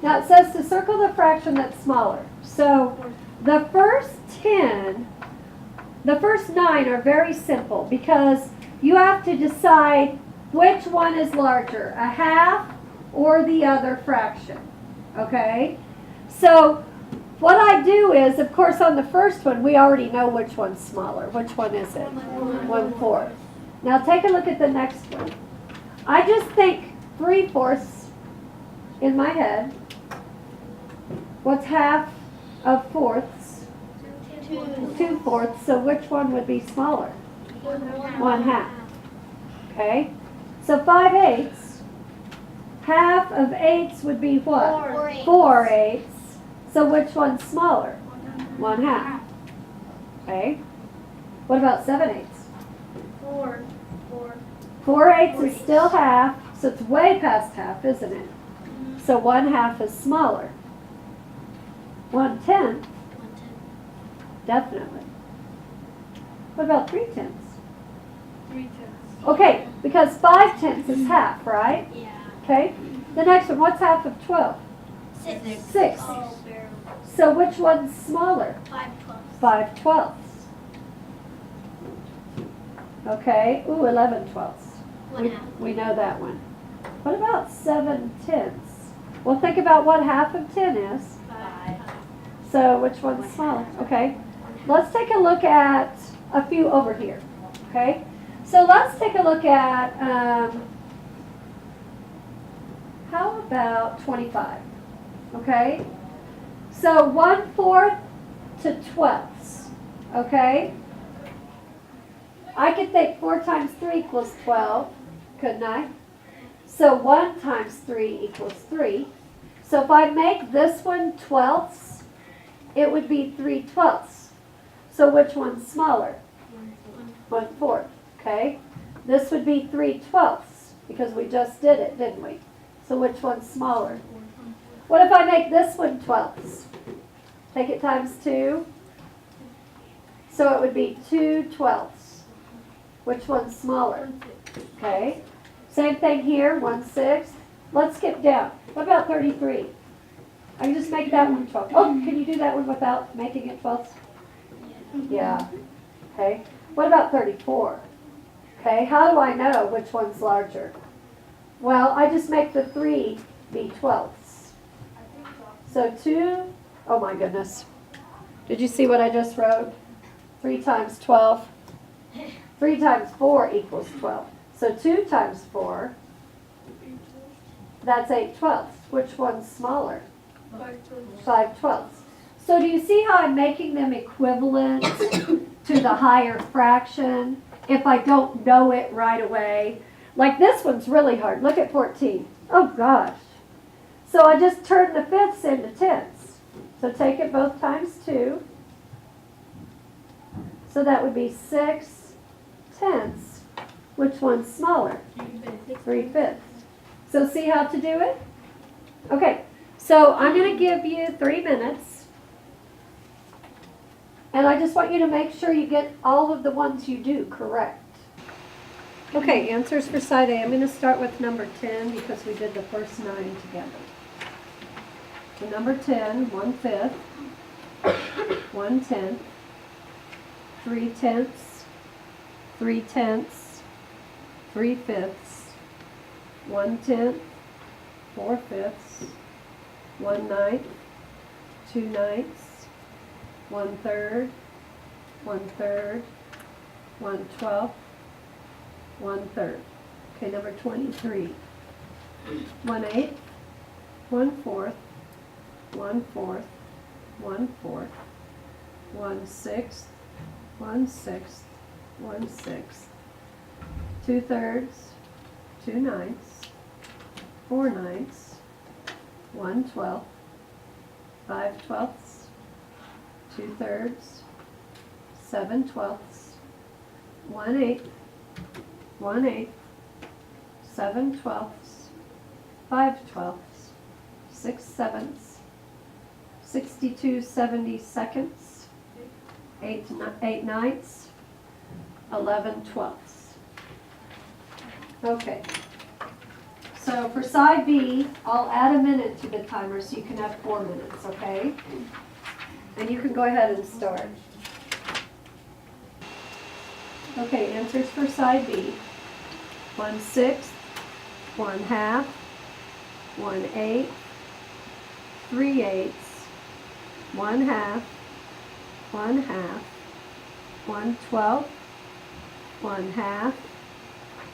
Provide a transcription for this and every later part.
Now it says to circle the fraction that's smaller. So the first 10, the first 9 are very simple because you have to decide which one is larger, a half or the other fraction. Okay? So what I do is, of course, on the first one, we already know which one's smaller. Which one is it? 1/4. Now take a look at the next one. I just think 3/4 in my head. What's half of fourths? 2/4. So which one would be smaller? 1/2. Okay? So 5/8. Half of 8 would be what? 4/8. So which one's smaller? 1/2. Okay? What about 7/8? 4/8 is still half, so it's way past half, isn't it? So 1/2 is smaller. 1/10? Definitely. What about 3/10? 3/10. Okay, because 5/10 is half, right? Yeah. Okay? The next one, what's half of 12? 6. Oh, barely. So which one's smaller? 5/12. 5/12. Okay, ooh, 11/12. We know that one. What about 7/10? Well, think about what half of 10 is. 5. So which one's smaller? Okay, let's take a look at a few over here. Okay, so let's take a look at, how about 25? Okay, so 1/4 to 12ths. Okay, I could think 4 times 3 equals 12, couldn't I? So 1 times 3 equals 3. So if I make this one 12ths, it would be 3/12ths. So which one's smaller? 1/4. Okay. This would be 3/12ths because we just did it, didn't we? So which one's smaller? What if I make this one 12ths? Take it times 2. So it would be 2/12ths. Which one's smaller? Okay. Same thing here, 1/6. Let's skip down. What about 33? I can just make that one 12. Oh, can you do that one without making it 12ths? Yeah. Okay. What about 34? Okay, how do I know which one's larger? Well, I just make the 3 be 12ths. So 2, oh my goodness. Did you see what I just wrote? 3 times 12. 3 times 4 equals 12. So 2 times 4, that's 8/12ths. Which one's smaller? 5/12ths. So do you see how I'm making them equivalent to the higher fraction if I don't know it right away? Like this one's really hard. Look at 14. Oh gosh. So I just turn the fifths into tenths. So take it both times 2. So that would be 6/10ths. Which one's smaller? 3/5. So see how to do it? Okay, so I'm going to give you 3 minutes. And I just want you to make sure you get all of the ones you do correct. Okay, answers for side A. I'm going to start with number 10 because we did the first 9 together. So number 10, 1/5, 1/10, 3/10, 3/10, 3/5, 1/10, 4/5, 1/9, 2/9, 1/3, 1/3, 1/12, 1/3. Okay, number 23. 1/8, 1/4, 1/4, 1/4, 1/6, 1/6, 1/6, 2/3, 2/9, 4/9, 1/12, 5/12, 2/3, 7/12, 1/8, 1/8, 7/12, 5/12, 6/7, 62 72, 8/9, 11/12. Okay. So for side B, I'll add a minute to the timer so you can have 4 minutes, okay? And you can go ahead and start. Okay, answers for side B. 1/6, 1/2, 1/8, 3/8, 1/2, 1/2, 1/12, 1/2,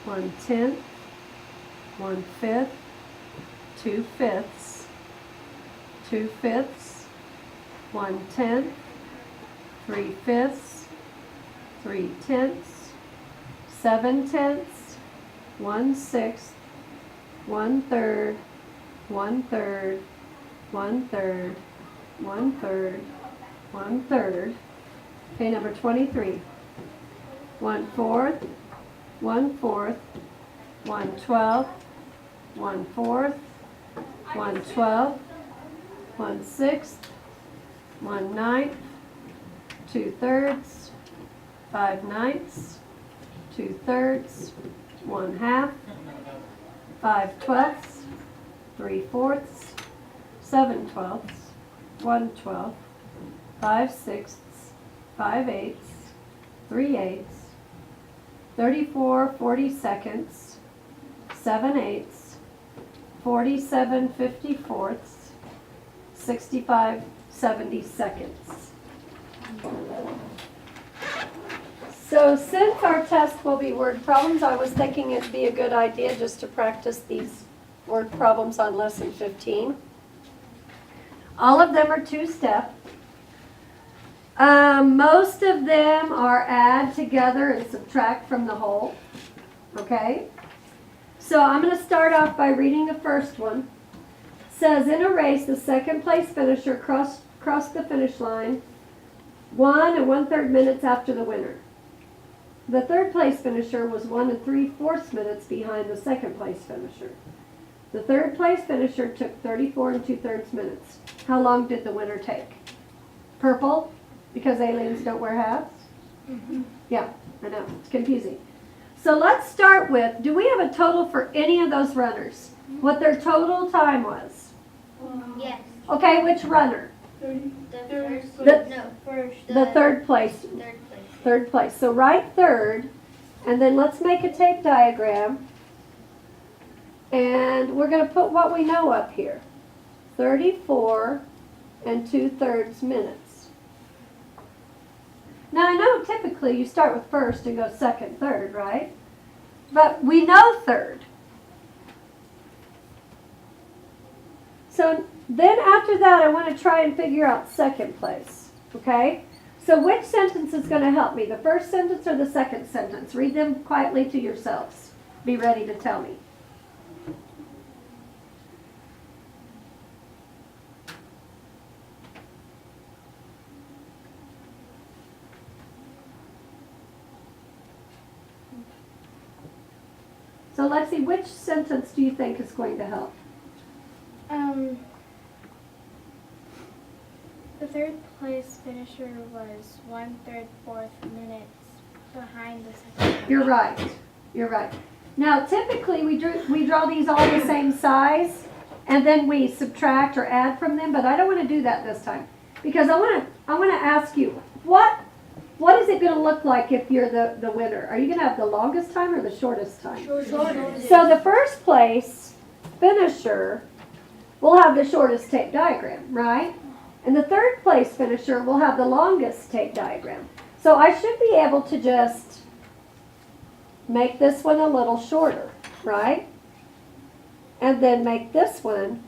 1/10, 1/5, 2/5, 2/5, 1/10, 3/5, 3/10, 7/10, 1/6, 1/3, 1/3, 1/3, 1/3, 1/3. Okay, number 23. 1/4, 1/4, 1/12, 1/4, 1/12, 1/6, 1/9, 2/3, 5/9, 2/3, 1/2, 5/12, 3/4, 7/12, 1/12, 5/6, 5/8, 3/8, 34 40-seconds, 7/8, 47 54ths, 65 70-seconds. So since our test will be word problems, I was thinking it'd be a good idea just to practice these word problems on lesson 15. All of them are 2-step. Most of them are add together and subtract from the whole. Okay? So I'm going to start off by reading the first one. It says, in a race, the second place finisher crossed the finish line 1 1/3 minutes after the winner. The third place finisher was 1 3/4 minutes behind the second place finisher. The third place finisher took 34 2/3 minutes. How long did the winner take? Purple, because aliens don't wear hats? Mm-hmm. Yeah, I know, it's confusing. So let's start with, do we have a total for any of those runners? What their total time was? Yes. Okay, which runner? The first. The- No, first. The third place. Third place. Third place. So write third, and then let's make a tape diagram. And we're going to put what we know up here. 34 2/3 minutes. Now I know typically you start with first and go second, third, right? But we know third. So then after that I want to try and figure out second place, okay? So which sentence is going to help me? The first sentence or the second sentence? Read them quietly to yourselves. Be ready to tell me. So Lexi, which sentence do you think is going to help? The third place finisher was 1/3 minutes behind the second. You're right. You're right. Now, typically we draw these all the same size, and then we subtract or add from them. But I don't want to do that this time because I want to ask you what is it going to look like if you're the winner? Are you going to have the longest time or the shortest time? Shortest. So the first place finisher will have the shortest tape diagram, right? And the third place finisher will have the longest tape diagram. So I should be able to just make this one a little shorter, right? And then make this one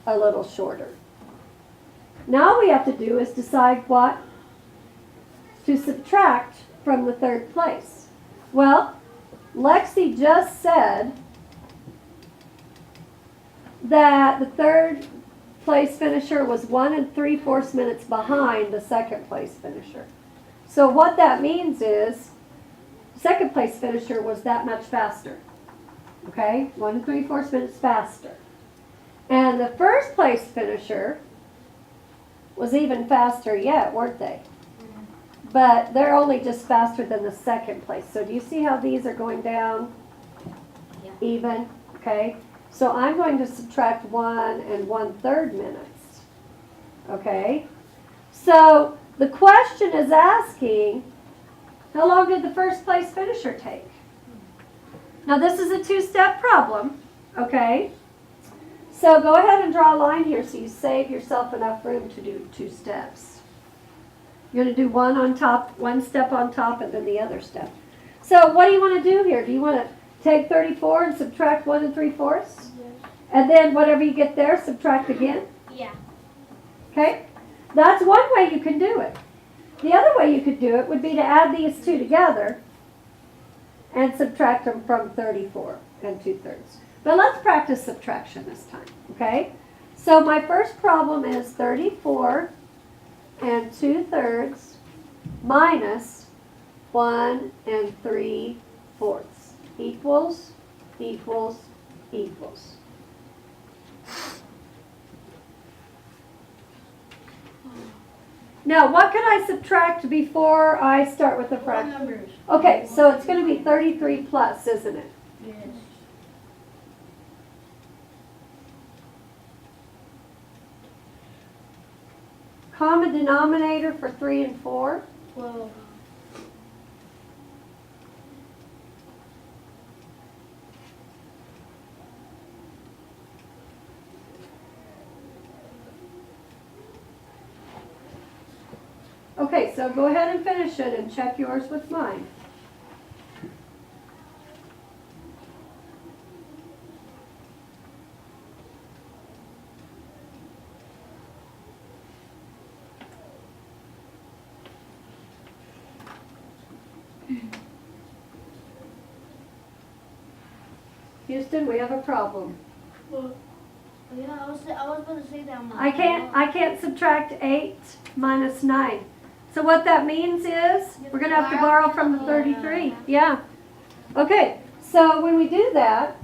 a little shorter. Now all we have to do is decide what to subtract from the third place. Well, Lexi just said that the third place finisher was 1 3/4 minutes behind the second place finisher. So what that means is second place finisher was that much faster. Okay, 1 3/4 minutes faster. And the first place finisher was even faster yet, weren't they? But they're only just faster than the second place. So do you see how these are going down? Yeah. Even, okay? So I'm going to subtract 1 1/3 minutes. Okay? So the question is asking, how long did the first place finisher take? Now this is a two-step problem, okay? So go ahead and draw a line here so you save yourself enough room to do 2 steps. You're going to do one on top, one step on top, and then the other step. So what do you want to do here? Do you want to take 34 and subtract 1 3/4? Yes. And then whatever you get there, subtract again? Yeah. Okay? That's one way you can do it. The other way you could do it would be to add these two together and subtract them from 34 2/3. But let's practice subtraction this time, okay? So my first problem is 34 2/3 minus 1 3/4 equals. Now, what can I subtract before I start with the fraction? Numbers. Okay, so it's going to be 33 plus, isn't it? Yes. Common denominator for 3 and 4. 12. Okay, so go ahead and finish it and check yours with mine. Houston, we have a problem. Yeah, I was going to say that. I can't subtract 8 minus 9. So what that means is we're going to have to borrow from the 33. Yeah. Okay, so when we do that,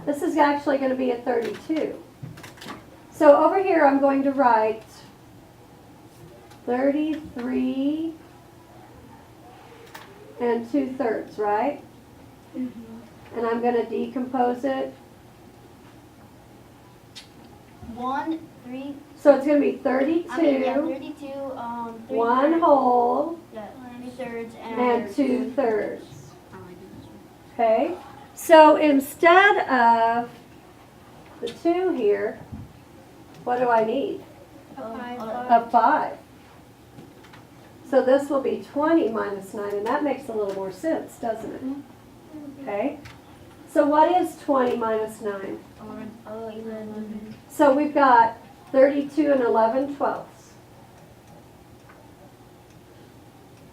this is actually going to be a 32. So over here I'm going to write 33 2/3, right? And I'm going to decompose it. 1, 3. So it's going to be 32, 32. 1 whole, Yeah, 3/3 and 2/3. Okay? So instead of the 2 here, what do I need? A 5. So this will be 20 minus 9, and that makes a little more sense, doesn't it? Okay? So what is 20 minus 9? 11. So we've got 32 and 11/12.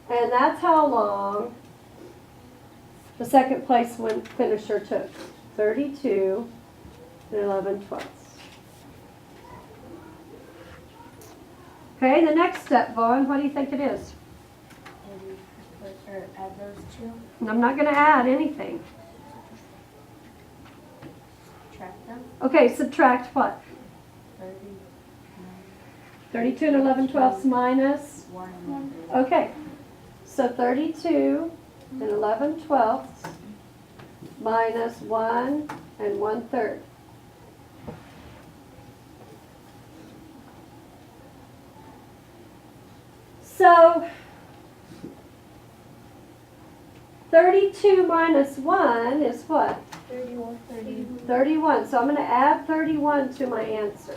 And that's how long the second place finisher took. 32 and 11/12. Okay, the next step, Vaughn, what do you think it is? Add those two. And I'm not going to add anything. Subtract them. Okay, subtract what? 32 and 11/12 minus? 1. Okay, so 32 and 11/12 minus 1 1/3. So 32 minus 1 is what? 31. 31. So I'm going to add 31 to my answer.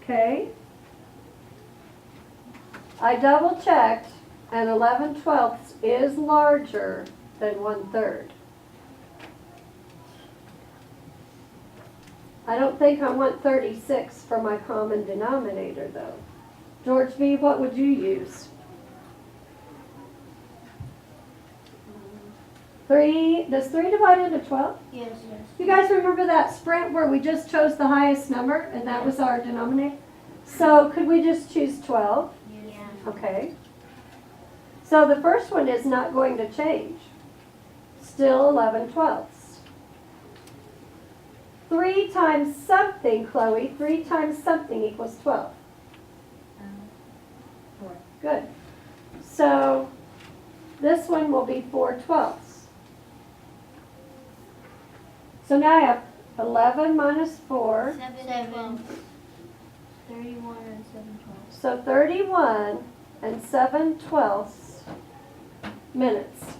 Okay. I double checked, and 11/12 is larger than 1/3. I don't think I want 36 for my common denominator, though. George V., what would you use? 3, does 3 divide into 12? Yes. You guys remember that sprint where we just chose the highest number, and that was our denominator? So could we just choose 12? Yeah. Okay. So the first one is not going to change. Still 11/12. 3 times something, Chloe, 3 times something equals 12. 4. Good. So this one will be 4/12. So now I have 11 minus 4. 7. 31 and 7/12. So 31 and 7/12 minutes.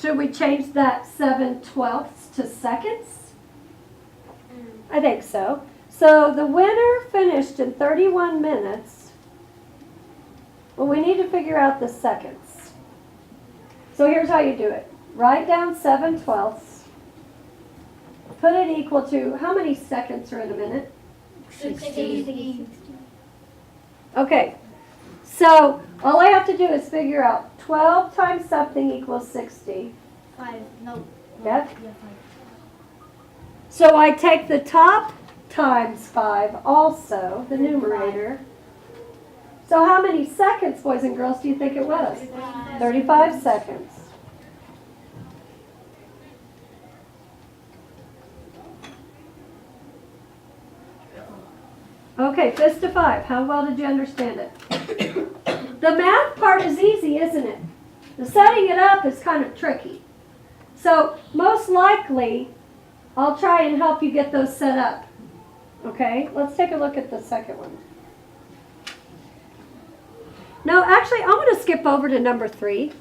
Should we change that 7/12 to seconds? I think so. So the winner finished in 31 minutes. Well, we need to figure out the seconds. So here's how you do it. Write down 7/12. Put it equal to, how many seconds are in a minute? 60. Okay, so all I have to do is figure out 12 times something equals 60. 5. No. Yep. Yeah, 5. So I take the top times 5 also, the numerator. So how many seconds, boys and girls, do you think it was? 35 seconds. Okay, fist to 5. How well did you understand it? The math part is easy, isn't it? The setting it up is kind of tricky. So most likely, I'll try and help you get those set up. Okay, let's take a look at the second one. No, actually, I'm going to skip over to number 3.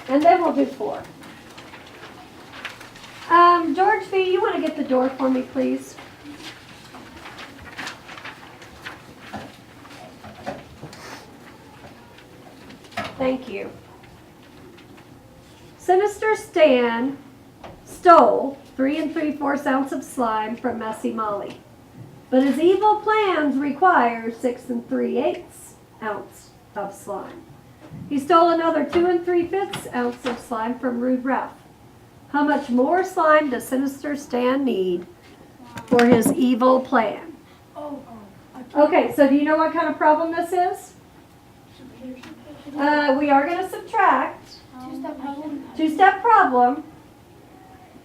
And then we'll do 4. George V., you want to get the door for me, please? Thank you. Sinister Stan stole 3 3/4 ounces of slime from Messy Molly. But his evil plans require 6 3/8 ounces of slime. He stole another 2 3/5 ounces of slime from Rude Ralph. How much more slime does Sinister Stan need for his evil plan? Okay, so do you know what kind of problem this is? We are going to subtract. Two-step problem. Two-step problem.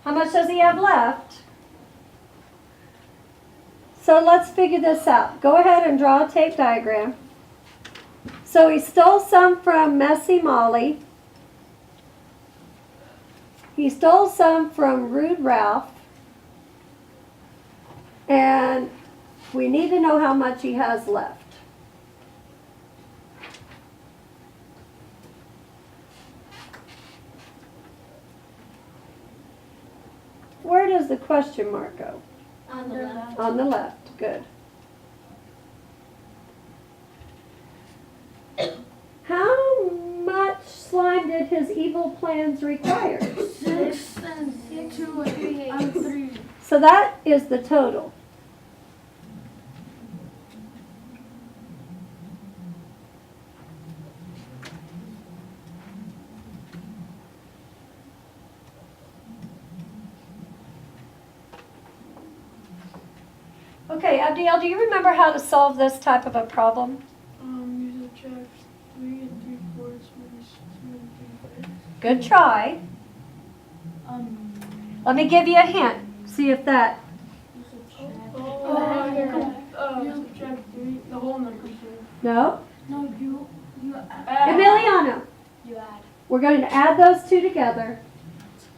How much does he have left? So let's figure this out. Go ahead and draw a tape diagram. So he stole some from Messy Molly. He stole some from Rude Ralph. And we need to know how much he has left. Where does the question mark go? On the left. On the left. Good. How much slime did his evil plans require? 6 and 2 and 3/8. So that is the total. Okay, Abdiel, do you remember how to solve this type of a problem? You subtract 3 3/4 minus 2 3/5. Good try. Let me give you a hint. See if that... You subtract 3, the whole number. No? No, you Emiliano. You add. We're going to add those two together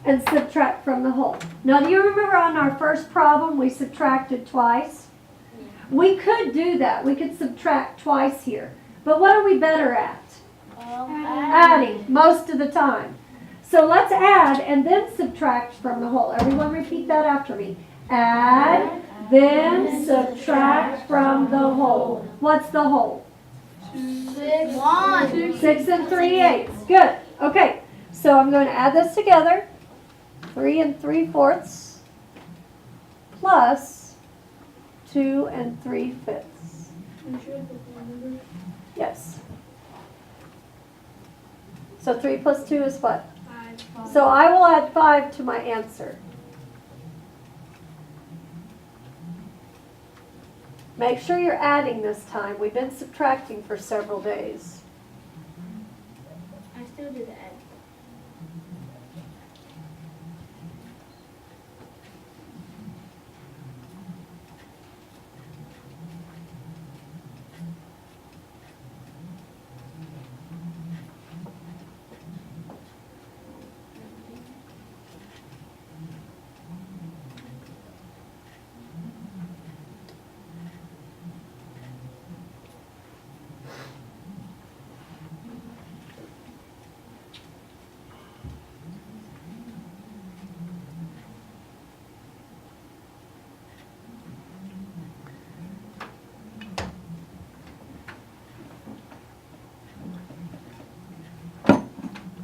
and subtract from the whole. Now, do you remember on our first problem we subtracted twice? We could do that. We could subtract twice here. But what are we better at? Adding most of the time. So let's add and then subtract from the whole. Everyone repeat that after me. Add, then subtract from the whole. What's the whole? 6. 1. 6 3/8. Good. Okay. So I'm going to add this together. 3 3/4 plus 2 3/5. Yes. So 3 plus 2 is what? 5. So I will add 5 to my answer. Make sure you're adding this time. We've been subtracting for several days. I still do the add.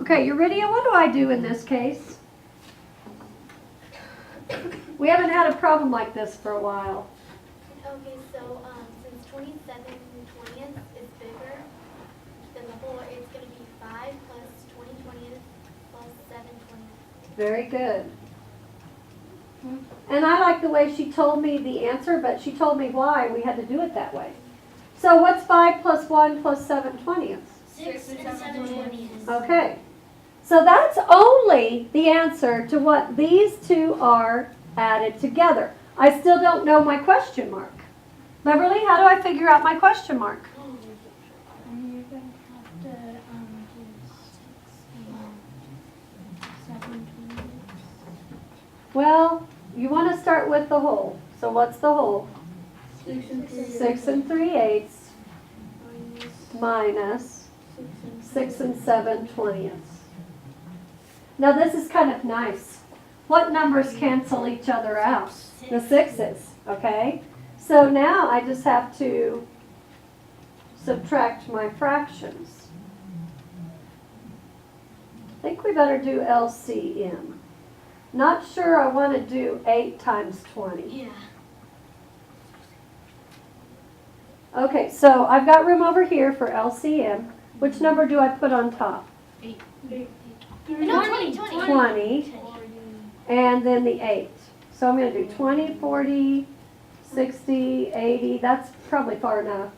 Okay, Eurydia, what do I do in this case? We haven't had a problem like this for a while. Okay, so since 27/20th is bigger than the whole, it's going to be 5 plus 20/20th plus 7/20th. Very good. And I like the way she told me the answer, but she told me why we had to do it that way. So what's 5 plus 1 plus 7/20ths? 6 and 7/20. Okay. So that's only the answer to what these two are added together. I still don't know my question mark. Beverly, how do I figure out my question mark? And you're going to have to do 7/20. Well, you want to start with the whole. So what's the whole? 6 and 3. 6 3/8 minus 6 7/20. Now this is kind of nice. What numbers cancel each other out? The sixes, okay? So now I just have to subtract my fractions. I think we better do LCM. Not sure I want to do 8 times 20. Yeah. Okay, so I've got room over here for LCM. Which number do I put on top? 8. No, 20. 20, and then the 8. So I'm going to do 20, 40, 60, 80. That's probably far enough.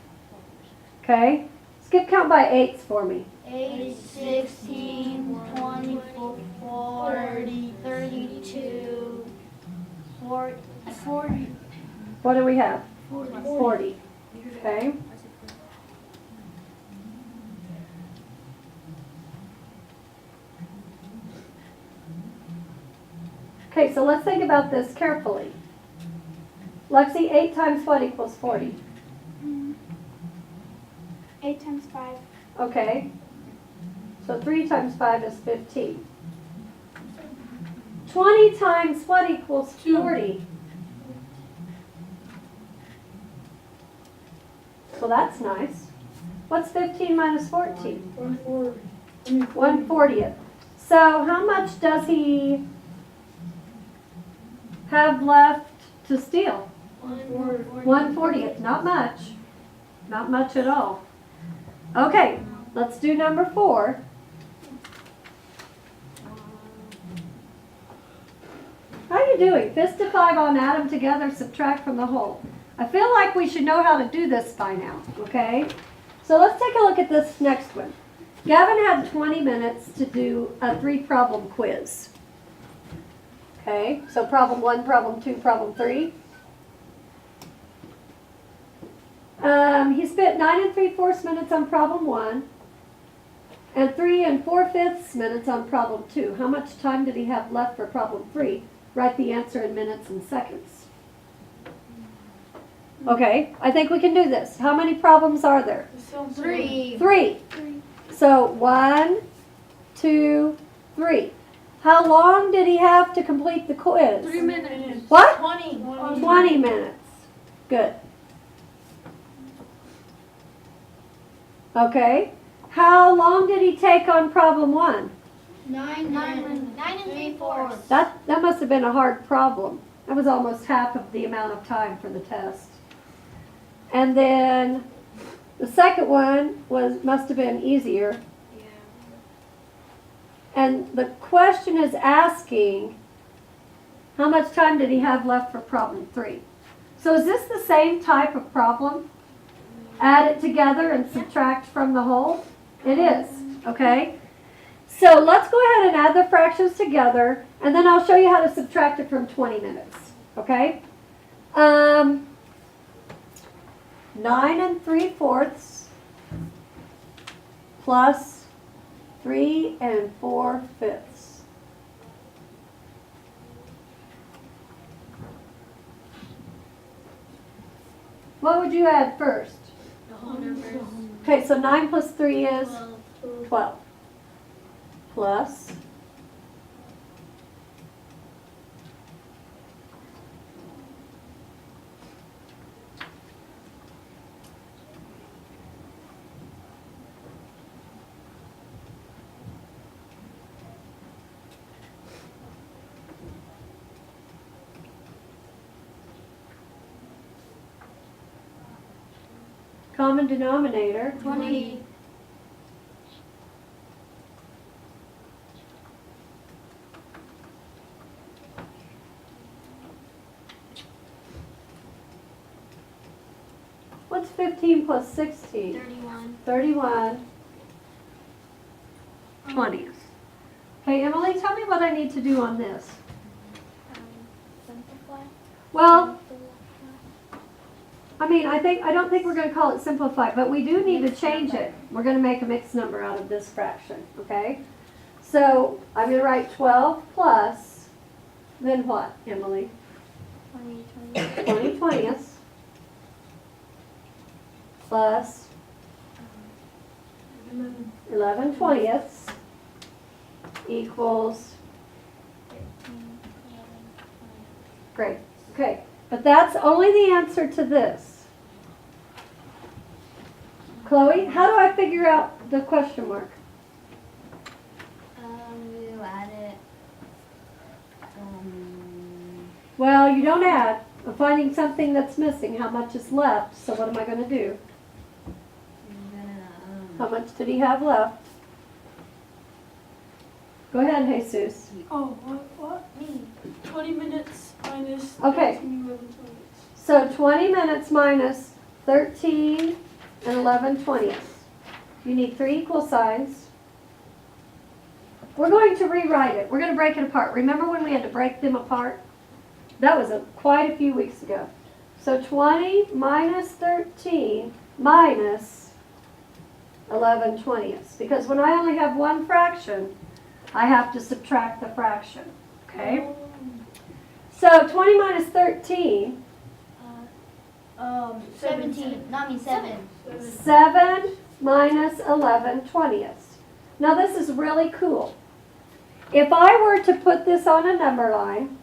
Okay? Skip count by 8s for me. 8, 16, 24, 40, 32, 40. What do we have? 40. Okay? Okay, so let's think about this carefully. Lexi, 8 times what equals 40? 8 times 5. Okay. So 3 times 5 is 15. 20 times what equals 40? So that's nice. What's 15 minus 14? 140. 1/40th. So how much does he have left to steal? 1/40th. Not much. Not much at all. Okay, let's do number 4. How are you doing? Fist to 5 on add them together, subtract from the whole. I feel like we should know how to do this by now, okay? So let's take a look at this next one. Gavin had 20 minutes to do a 3-problem quiz. Okay, so problem 1, problem 2, problem 3. He spent 9 3/4 minutes on problem 1 and 3 4/5 minutes on problem 2. How much time did he have left for problem 3? Write the answer in minutes and seconds. Okay, I think we can do this. How many problems are there? 3. 3. So 1, 2, 3. How long did he have to complete the quiz? 3 minutes. What? 20. 20 minutes. Good. Okay. How long did he take on problem 1? 9 and 3/4. That must have been a hard problem. That was almost half of the amount of time for the test. And then the second one must have been easier. And the question is asking, how much time did he have left for problem 3? So is this the same type of problem? Add it together and subtract from the whole? It is, okay? So let's go ahead and add the fractions together, and then I'll show you how to subtract it from 20 minutes, okay? 9 3/4 plus 3 4/5. What would you add first? The whole numbers. Okay, so 9 plus 3 is 12. Plus Common denominator. 20. What's 15 plus 16? 31. 31. 20th. Okay, Emily, tell me what I need to do on this. Simplify. Well, I mean, I don't think we're going to call it simplify, but we do need to change it. We're going to make a mixed number out of this fraction, okay? So I'm going to write 12 plus, then what, Emily? 20 20ths plus 11 20ths equals, great, okay. But that's only the answer to this. Chloe, how do I figure out the question mark? You add it. Well, you don't add. I'm finding something that's missing. How much is left? So what am I going to do? How much did he have left? Go ahead, Jesus. Oh, what? Me. 20 minutes minus Okay. 13, 11 20. So 20 minutes minus 13 and 11 20ths. You need 3 equal signs. We're going to rewrite it. We're going to break it apart. Remember when we had to break them apart? That was quite a few weeks ago. So 20 minus 13 minus 11 20ths. Because when I only have one fraction, I have to subtract the fraction. Okay? So 20 minus 13, 17. Not me, 7. 7 minus 11 20ths. Now this is really cool. If I were to put this on a number line,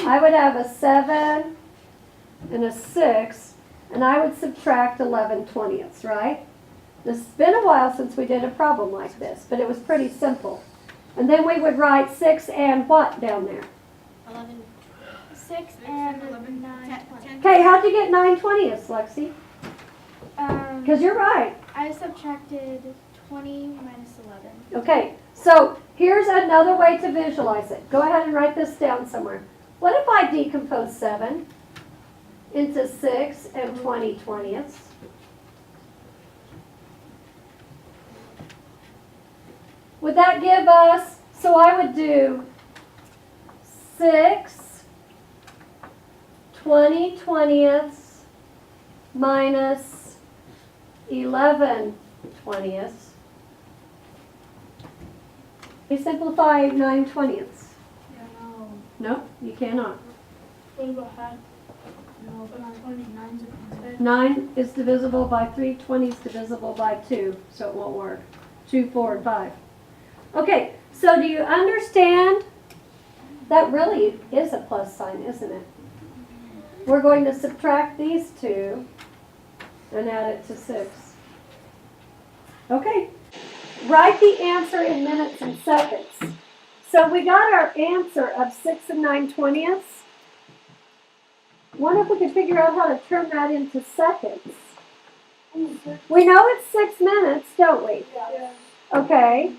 I would have a 7 and a 6, and I would subtract 11 20ths, right? It's been a while since we did a problem like this, but it was pretty simple. And then we would write 6 and what down there? 11. 6 and 9. Okay, how'd you get 9 20ths, Lexi? Because you're right. I subtracted 20 minus 11. Okay, so here's another way to visualize it. Go ahead and write this down somewhere. What if I decompose 7 into 6 and 20 20ths? Would that give us, so I would do 6 20 20ths minus 11 20ths. We simplify 9 20ths. No, you cannot. What about half? No, but 29's a percent. 9 is divisible by 3, 20 is divisible by 2, so it won't work. 2, 4, and 5. Okay, so do you understand? That really is a plus sign, isn't it? We're going to subtract these 2 and add it to 6. Okay, write the answer in minutes and seconds. So we got our answer of 6 and 9 20ths. Wonder if we could figure out how to turn that into seconds. We know it's 6 minutes, don't we? Yeah. Okay.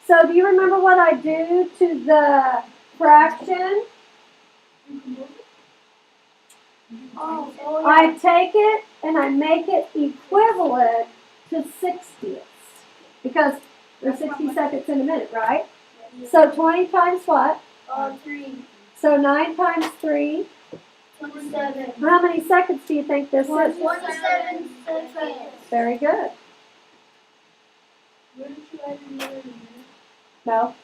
So do you remember what I do to the fraction? I take it and I make it equivalent to 60ths. Because there's 60 seconds in a minute, right? So 20 times what? 3. So 9 times 3. 27. How many seconds do you think this is? 27 seconds. Very good. Where did you add the minute? No,